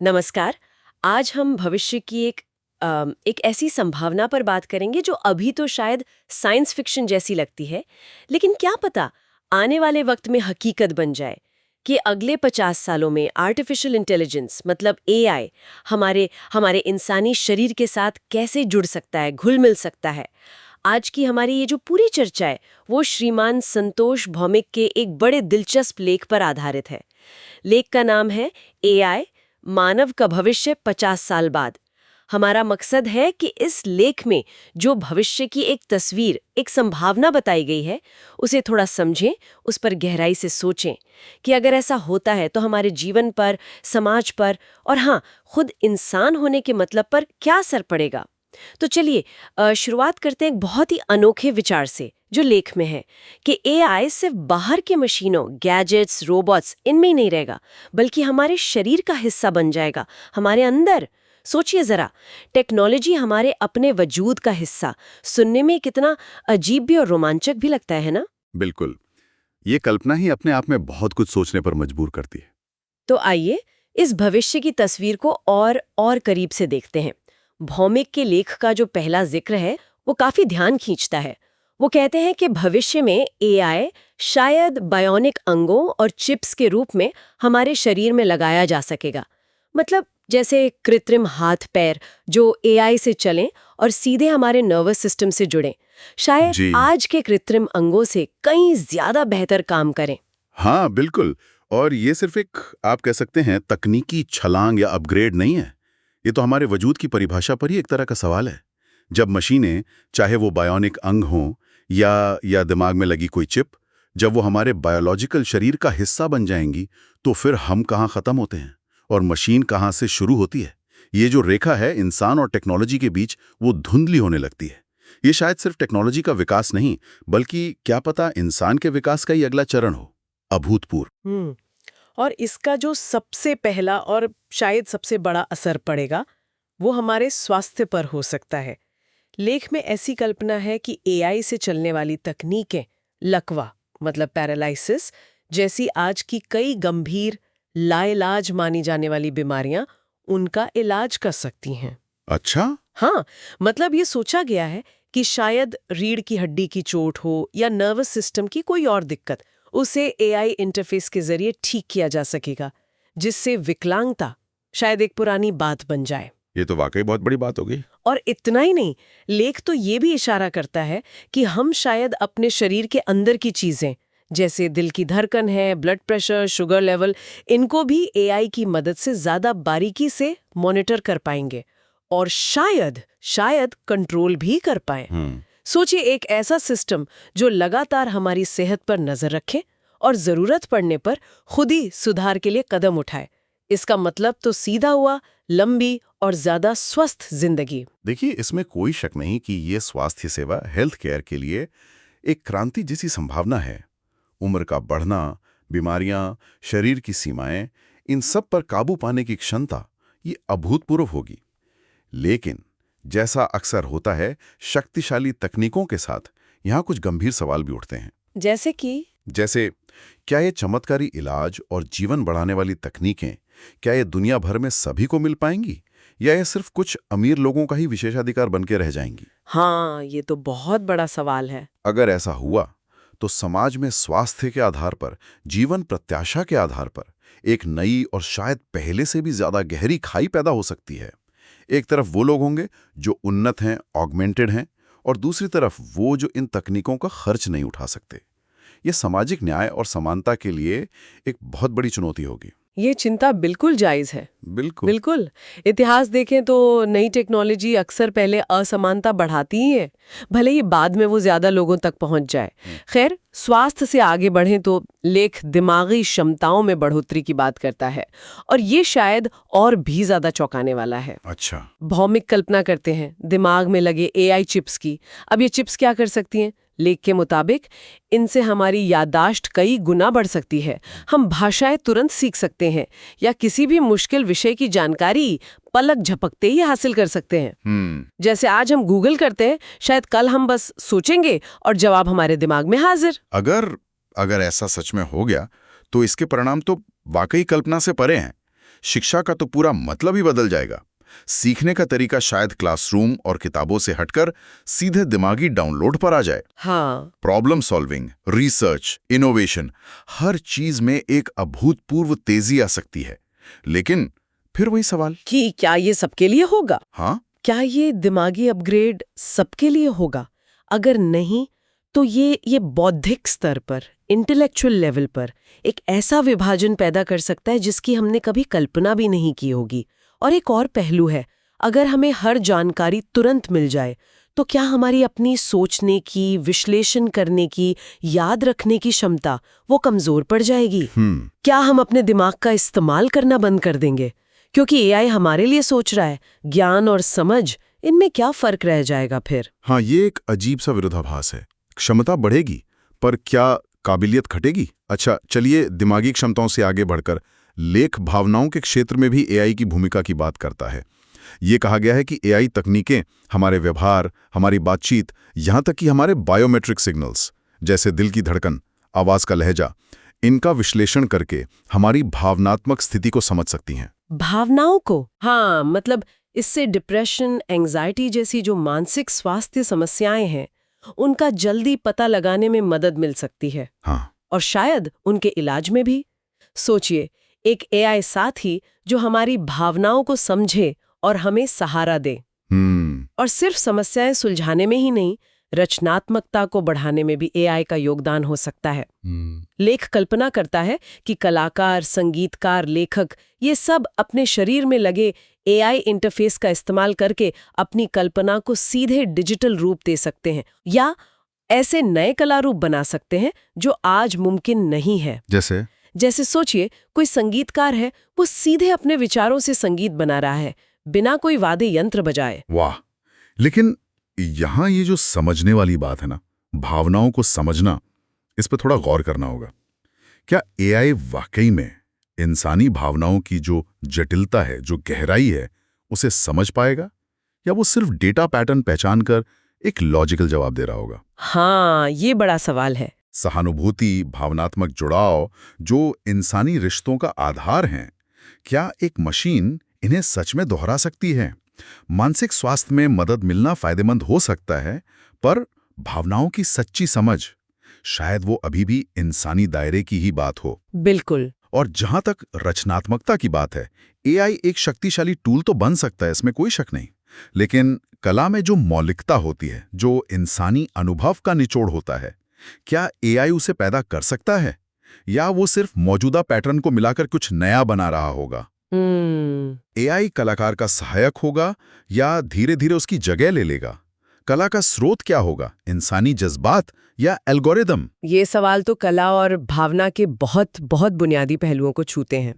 नमस्कार। आज हम भविष्य की एक ऐसी संभावना पर बात करेंगे जो अभी तो शायद साइंस फिक्शन जैसी लगती है, लेकिन क्या पता आने वाले वक्त में हकीकत बन जाए कि अगले 50 सालों में आर्टिफिशियल इंटेलिजेंस मतलब एआई हमारे हमारे इंसानी शरीर के साथ कैसे जुड़ सकता है, घुल मिल सकता है। आज की हमारी ये जो पूरी चर्चा है वो श्रीमान संतोष भौमिक के एक बड़े दिलचस्प लेख पर आधारित है। लेख का नाम है एआई मानव का भविष्य 50 साल बाद। हमारा मकसद है कि इस लेख में जो भविष्य की एक तस्वीर, एक संभावना बताई गई है, उसे थोड़ा समझें, उस पर गहराई से सोचें कि अगर ऐसा होता है तो हमारे जीवन पर, समाज पर और हाँ, खुद इंसान होने के मतलब पर क्या असर पड़ेगा। तो चलिए शुरुआत करते हैं एक बहुत ही अनोखे विचार से जो लेख में है कि एआई सिर्फ बाहर के मशीनों, गैजेट्स, रोबोट्स इनमें ही नहीं रहेगा, बल्कि हमारे शरीर का हिस्सा बन जाएगा, हमारे अंदर। सोचिए जरा, टेक्नोलॉजी हमारे अपने वजूद का हिस्सा। सुनने में कितना अजीब भी और रोमांचक भी लगता है ना? बिल्कुल। ये कल्पना ही अपने आप में बहुत कुछ सोचने पर मजबूर करती है। तो आइए इस भविष्य की तस्वीर को और करीब से देखते हैं। भौमिक के लेख का जो पहला जिक्र है वो काफी ध्यान खींचता है। वो कहते हैं कि भविष्य में एआई शायद बायोनिक अंगों और चिप्स के रूप में हमारे शरीर में लगाया जा सकेगा। मतलब जैसे कृत्रिम हाथ पैर जो एआई से चलें और सीधे हमारे नर्वस सिस्टम से जुड़ें। शायद जी आज के कृत्रिम अंगों से कहीं ज्यादा बेहतर काम करें। हाँ, बिल्कुल। और ये सिर्फ एक, आप कह सकते हैं, तकनीकी छलांग या अपग्रेड नहीं है। ये तो हमारे वजूद की परिभाषा पर ही एक तरह का सवाल है। जब मशीनें, चाहे वो बायोनिक अंग हों या दिमाग में लगी कोई चिप, जब वो हमारे बायोलॉजिकल शरीर का हिस्सा बन जाएंगी, तो फिर हम कहाँ खत्म होते हैं और मशीन कहाँ से शुरू होती है। ये जो रेखा है इंसान और टेक्नोलॉजी के बीच, वो धुंधली होने लगती है। ये शायद सिर्फ टेक्नोलॉजी का विकास नहीं, बल्कि क्या पता इंसान के विकास का ही अगला चरण हो। अभूतपूर्व। और इसका जो सबसे पहला और शायद सबसे बड़ा असर पड़ेगा वो हमारे स्वास्थ्य पर हो सकता है। लेख में ऐसी कल्पना है कि एआई से चलने वाली तकनीकें लकवा मतलब पैरालिसिस जैसी आज की कई गंभीर लाइलाज मानी जाने वाली बीमारियां उनका इलाज कर सकती हैं। अच्छा। हाँ, मतलब ये सोचा गया है कि शायद रीढ़ की हड्डी की चोट हो या नर्वस सिस्टम की कोई और दिक्कत, उसे एआई इंटरफेस के जरिए ठीक किया जा सकेगा, जिससे विकलांगता शायद एक पुरानी बात बन जाए। ये तो वाकई बहुत बड़ी बात होगी। और इतना ही नहीं, लेख तो ये भी इशारा करता है कि हम शायद अपने शरीर के अंदर की चीजें, जैसे दिल की धड़कन है, ब्लड प्रेशर, शुगर लेवल, इनको भी एआई की मदद से ज्यादा बारीकी से मॉनिटर कर पाएंगे और शायद शायद कंट्रोल भी कर पाएं। सोचिए, एक ऐसा सिस्टम जो लगातार हमारी सेहत पर नजर रखे और जरूरत पड़ने पर खुद ही सुधार के लिए कदम उठाए। इसका मतलब तो सीधा हुआ लंबी और ज्यादा स्वस्थ जिंदगी। देखिए, इसमें कोई शक नहीं कि ये स्वास्थ्य सेवा, हेल्थ केयर के लिए एक क्रांति जैसी संभावना है। उम्र का बढ़ना, बीमारियां, शरीर की सीमाएं, इन सब पर काबू पाने की क्षमता, ये अभूतपूर्व होगी। लेकिन जैसा अक्सर होता है शक्तिशाली तकनीकों के साथ, यहाँ कुछ गंभीर सवाल भी उठते हैं। जैसे क्या ये चमत्कारी इलाज और जीवन बढ़ाने वाली तकनीकें, क्या ये दुनिया भर में सभी को मिल पाएंगी या ये सिर्फ कुछ अमीर लोगों का ही विशेषाधिकार बन के रह जाएंगी? हाँ, ये तो बहुत बड़ा सवाल है। अगर ऐसा हुआ तो समाज में स्वास्थ्य के आधार पर, जीवन प्रत्याशा के आधार पर एक नई और शायद पहले से भी ज्यादा गहरी खाई पैदा हो सकती है। एक तरफ वो लोग होंगे जो उन्नत हैं, ऑगमेंटेड हैं, और दूसरी तरफ वो जो इन तकनीकों का खर्च नहीं उठा सकते। ये सामाजिक न्याय और समानता के लिए एक बहुत बड़ी चुनौती होगी। ये चिंता बिल्कुल जायज है। बिल्कुल। बिल्कुल। इतिहास देखें तो नई टेक्नोलॉजी अक्सर पहले असमानता बढ़ाती ही है, भले ही बाद में वो ज्यादा लोगों तक पहुंच जाए। खैर, स्वास्थ्य से आगे बढ़ें तो लेख दिमागी क्षमताओं में बढ़ोतरी की बात करता है और ये शायद और भी ज्यादा चौंकाने वाला है। अच्छा। भौमिक कल्पना करते हैं दिमाग में लगे एआई चिप्स की। अब ये चिप्स क्या कर सकती हैं? लेख के मुताबिक इनसे हमारी याददाश्त कई गुना बढ़ सकती है। हम भाषाएं तुरंत सीख सकते हैं या किसी भी मुश्किल विषय की जानकारी पलक झपकते ही हासिल कर सकते हैं। जैसे आज हम गूगल करते हैं, शायद कल हम बस सोचेंगे और जवाब हमारे दिमाग में हाजिर। अगर ऐसा सच में हो गया तो इसके परिणाम तो वाकई कल्पना से परे हैं। शिक्षा का तो पूरा मतलब ही बदल जाएगा। सीखने का तरीका शायद क्लासरूम और किताबों से हटकर सीधे दिमागी डाउनलोड पर आ जाए। हाँ, प्रॉब्लम सॉल्विंग, रिसर्च, इनोवेशन, हर चीज में एक अभूतपूर्व तेजी आ सकती है। लेकिन फिर वही सवाल, कि क्या ये सबके लिए होगा? हाँ, क्या ये दिमागी अपग्रेड सबके लिए होगा? अगर नहीं, तो ये बौद्धिक स्तर पर, इंटेलेक्चुअल लेवल पर एक ऐसा विभाजन पैदा कर सकता है जिसकी हमने कभी कल्पना भी नहीं की होगी। और एक और पहलू है, अगर हमें हर जानकारी तुरंत मिल जाए, तो क्या हमारी अपनी सोचने की, विश्लेषण करने की, याद रखने की क्षमता वो कमजोर पड़ जाएगी? क्या हम अपने दिमाग का इस्तेमाल करना बंद कर देंगे? क्योंकि एआई हमारे लिए सोच रहा है, ज्ञान और समझ, इनमें क्या फर्क रह जाएगा फिर? हाँ, ये एक अजीब सा विरोधाभास है। क्षमता बढ़ेगी, पर क्या काबिलियत घटेगी? अच्छा, चलिए दिमागी क्षमताओं से आगे बढ़कर लेख भावनाओं के क्षेत्र में भी एआई की भूमिका की बात करता है। ये कहा गया है कि एआई तकनीकें हमारे व्यवहार, हमारी बातचीत, यहाँ तक कि हमारे बायोमेट्रिक सिग्नल्स जैसे दिल की धड़कन, आवाज का लहजा, इनका विश्लेषण करके हमारी भावनात्मक स्थिति को समझ सकती हैं। भावनाओं को? हाँ, मतलब इससे डिप्रेशन, एंजाइटी जैसी जो मानसिक स्वास्थ्य समस्याएं हैं, उनका जल्दी पता लगाने में मदद मिल सकती है। हाँ, और शायद उनके इलाज में भी। सोचिए, एक एआई साथी जो हमारी भावनाओं को समझे और हमें सहारा दे। और सिर्फ समस्याएं सुलझाने में ही नहीं, रचनात्मकता को बढ़ाने में भी एआई का योगदान हो सकता है। लेख कल्पना करता है कि कलाकार, संगीतकार, लेखक ये सब अपने शरीर में लगे एआई इंटरफेस का इस्तेमाल करके अपनी कल्पना को सीधे डिजिटल रूप दे सकते हैं, या ऐसे नए कला रूप बना सकते हैं जो आज मुमकिन नहीं है। जैसे सोचिए, कोई संगीतकार है, वो सीधे अपने विचारों से संगीत बना रहा है, बिना कोई वाद्य यंत्र बजाए। वाह! लेकिन यहाँ ये जो समझने वाली बात है ना, भावनाओं को समझना, इस पर थोड़ा गौर करना होगा। क्या एआई वाकई में इंसानी भावनाओं की जो जटिलता है, जो गहराई है, उसे समझ पाएगा, या वो सिर्फ डेटा पैटर्न पहचान कर एक लॉजिकल जवाब दे रहा होगा? हाँ, ये बड़ा सवाल है। सहानुभूति, भावनात्मक जुड़ाव, जो इंसानी रिश्तों का आधार हैं, क्या एक मशीन इन्हें सच में दोहरा सकती है? मानसिक स्वास्थ्य में मदद मिलना फायदेमंद हो सकता है, पर भावनाओं की सच्ची समझ, शायद वो अभी भी इंसानी दायरे की ही बात हो। बिल्कुल। और जहां तक रचनात्मकता की बात है, एआई एक शक्तिशाली टूल तो बन सकता है, इसमें कोई शक नहीं। लेकिन कला में जो मौलिकता होती है, जो इंसानी अनुभव का निचोड़ होता है, क्या एआई उसे पैदा कर सकता है, या वो सिर्फ मौजूदा पैटर्न को मिलाकर कुछ नया बना रहा होगा? एआई कलाकार का सहायक होगा या धीरे धीरे उसकी जगह ले लेगा? कला का स्रोत क्या होगा, इंसानी जज्बात या एल्गोरिदम? ये सवाल तो कला और भावना के बहुत बहुत बुनियादी पहलुओं को छूते हैं।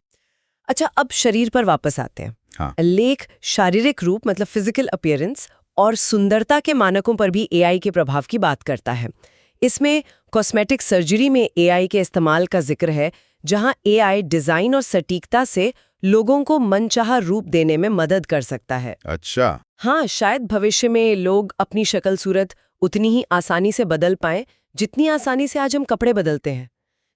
अच्छा, अब शरीर पर वापस आते हैं। हाँ। लेख शारीरिक रूप, मतलब फिजिकल अपीयरेंस और सुंदरता के मानकों पर भी एआई के प्रभाव की बात करता है। इसमें कॉस्मेटिक सर्जरी में एआई के इस्तेमाल का जिक्र है, जहां एआई डिजाइन और सटीकता से लोगों को मनचाहा रूप देने में मदद कर सकता है। अच्छा। हाँ, शायद भविष्य में लोग अपनी शक्ल सूरत उतनी ही आसानी से बदल पाएं जितनी आसानी से आज हम कपड़े बदलते हैं।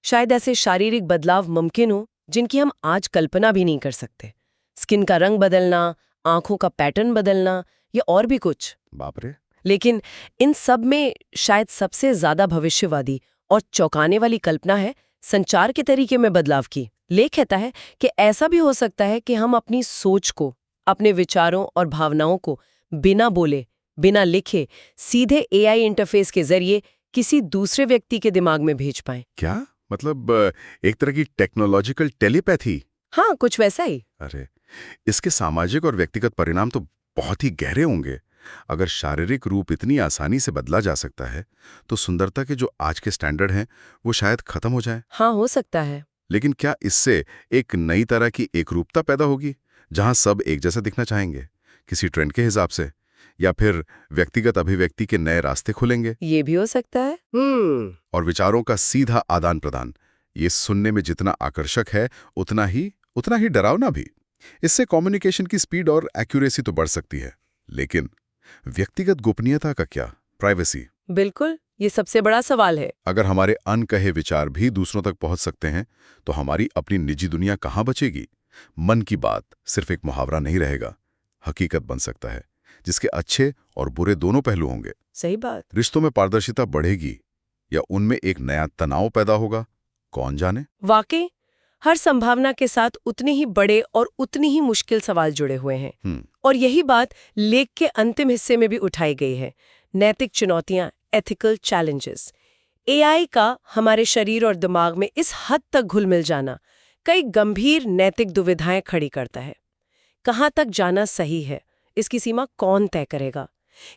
शायद ऐसे शारीरिक बदलाव मुमकिन हो जिनकी हम आज कल्पना भी नहीं कर सकते। स्किन का रंग बदलना, आंखों का पैटर्न बदलना, या और भी कुछ। बाप रे। लेकिन इन सब में शायद सबसे ज्यादा भविष्यवादी और चौंकाने वाली कल्पना है संचार के तरीके में बदलाव की। लेख कहता है कि ऐसा भी हो सकता है कि हम अपनी सोच को, अपने विचारों और भावनाओं को बिना बोले, बिना लिखे, सीधे एआई इंटरफेस के जरिए किसी दूसरे व्यक्ति के दिमाग में भेज पाएं। क्या मतलब, एक तरह की टेक्नोलॉजिकल टेलीपैथी? हाँ, कुछ वैसा ही। अरे, इसके सामाजिक और व्यक्तिगत परिणाम तो बहुत ही गहरे होंगे। अगर शारीरिक रूप इतनी आसानी से बदला जा सकता है, तो सुंदरता के जो आज के स्टैंडर्ड हैं, वो शायद खत्म हो जाए। हाँ, हो सकता है। लेकिन क्या इससे एक नई तरह की एकरूपता पैदा होगी, जहां सब एक जैसा दिखना चाहेंगे, किसी ट्रेंड के हिसाब से, या फिर व्यक्तिगत अभिव्यक्ति के नए रास्ते खुलेंगे? ये भी हो सकता है। और विचारों का सीधा आदान प्रदान, ये सुनने में जितना आकर्षक है, उतना ही डरावना भी। इससे कम्युनिकेशन की स्पीड और एक्यूरेसी तो बढ़ सकती है, लेकिन व्यक्तिगत गोपनीयता का क्या, प्राइवेसी? बिल्कुल, ये सबसे बड़ा सवाल है। अगर हमारे अनकहे विचार भी दूसरों तक पहुंच सकते हैं, तो हमारी अपनी निजी दुनिया कहां बचेगी? मन की बात सिर्फ एक मुहावरा नहीं रहेगा, हकीकत बन सकता है, जिसके अच्छे और बुरे दोनों पहलू होंगे। सही बात। रिश्तों में पारदर्शिता बढ़ेगी या उनमें एक नया तनाव पैदा होगा, कौन जाने। वाकई हर संभावना के साथ उतने ही बड़े और उतनी ही मुश्किल सवाल जुड़े हुए हैं। और यही बात लेख के अंतिम हिस्से में भी उठाई गई है, नैतिक चुनौतियां, एथिकल चैलेंजेस। एआई का हमारे शरीर और दिमाग में इस हद तक घुल मिल जाना कई गंभीर नैतिक दुविधाएं खड़ी करता है। कहाँ तक जाना सही है, इसकी सीमा कौन तय करेगा?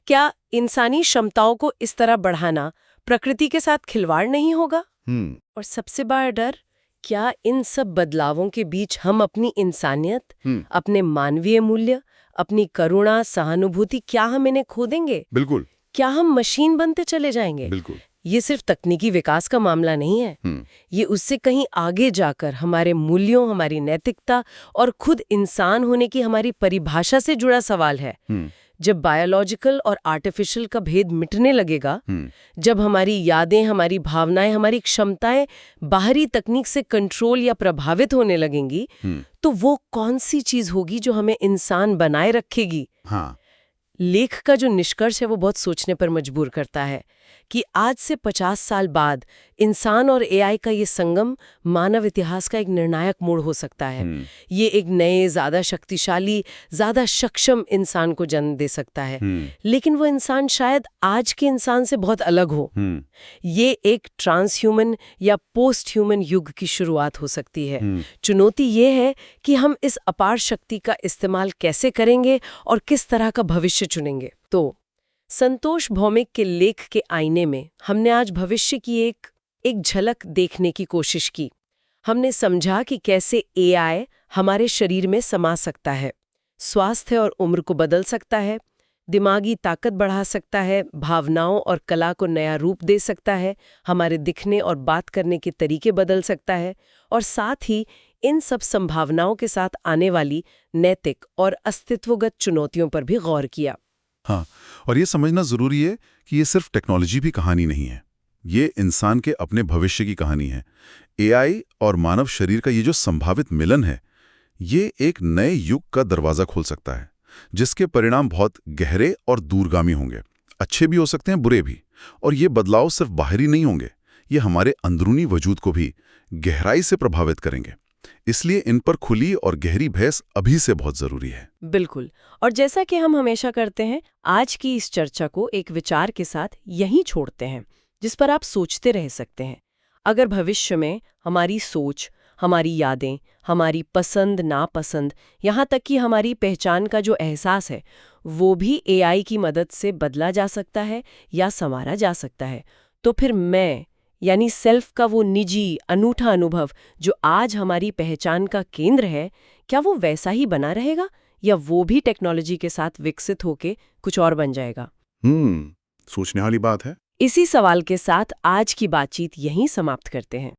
क्या इंसानी क्षमताओं को इस तरह बढ़ाना प्रकृति के साथ खिलवाड़ नहीं होगा? और सबसे बड़ा डर, क्या इन सब बदलावों के बीच हम अपनी इंसानियत, अपने मानवीय मूल्य, अपनी करुणा, सहानुभूति, क्या हम इन्हें खो देंगे? बिल्कुल। क्या हम मशीन बनते चले जाएंगे? बिल्कुल। ये सिर्फ तकनीकी विकास का मामला नहीं है। ये उससे कहीं आगे जाकर हमारे मूल्यों, हमारी नैतिकता और खुद इंसान होने की हमारी परिभाषा से जुड़ा सवाल है। जब बायोलॉजिकल और आर्टिफिशियल का भेद मिटने लगेगा, जब हमारी यादें, हमारी भावनाएं, हमारी क्षमताएं बाहरी तकनीक से कंट्रोल या प्रभावित होने लगेंगी, तो वो कौन सी चीज होगी जो हमें इंसान बनाए रखेगी? लेख का जो निष्कर्ष है वो बहुत सोचने पर मजबूर करता है कि आज से 50 साल बाद इंसान और एआई का ये संगम मानव इतिहास का एक निर्णायक मोड़ हो सकता है। ये एक नए, ज्यादा शक्तिशाली, ज्यादा सक्षम इंसान को जन्म दे सकता है। लेकिन वो इंसान शायद आज के इंसान से बहुत अलग हो। ये एक ट्रांसह्यूमन या पोस्ट ह्यूमन युग की शुरुआत हो सकती है। चुनौती ये है कि हम इस अपार शक्ति का इस्तेमाल कैसे करेंगे और किस तरह का भविष्य चुनेंगे। तो संतोष भौमिक के लेख के आईने में हमने आज भविष्य की एक झलक देखने की कोशिश की। हमने समझा कि कैसे एआई हमारे शरीर में समा सकता है, स्वास्थ्य और उम्र को बदल सकता है, दिमागी ताकत बढ़ा सकता है, भावनाओं और कला को नया रूप दे सकता है, हमारे दिखने और बात करने के तरीके बदल सकता है, और साथ ही इन सब संभावनाओं के साथ आने वाली नैतिक और अस्तित्वगत चुनौतियों पर भी गौर किया। हाँ, और ये समझना जरूरी है कि ये सिर्फ टेक्नोलॉजी की कहानी नहीं है, ये इंसान के अपने भविष्य की कहानी है। एआई और मानव शरीर का ये जो संभावित मिलन है, ये एक नए युग का दरवाजा खोल सकता है, जिसके परिणाम बहुत गहरे और दूरगामी होंगे। अच्छे भी हो सकते हैं, बुरे भी। और ये बदलाव सिर्फ बाहरी नहीं होंगे, ये हमारे अंदरूनी वजूद को भी गहराई से प्रभावित करेंगे। इसलिए इन पर खुली और गहरी बहस अभी से बहुत जरूरी है। बिल्कुल। और जैसा कि हम हमेशा करते हैं, आज की इस चर्चा को एक विचार के साथ यहीं छोड़ते हैं, जिस पर आप सोचते रह सकते हैं। अगर भविष्य में हमारी सोच, हमारी यादें, हमारी पसंद नापसंद, यहाँ तक कि हमारी पहचान का जो एहसास है, वो भी एआई की मदद से बदला जा सकता है या संवारा जा सकता है, तो फिर मैं यानी सेल्फ का वो निजी अनूठा अनुभव जो आज हमारी पहचान का केंद्र है, क्या वो वैसा ही बना रहेगा या वो भी टेक्नोलॉजी के साथ विकसित होके कुछ और बन जाएगा? सोचने वाली बात है। इसी सवाल के साथ आज की बातचीत यहीं समाप्त करते हैं।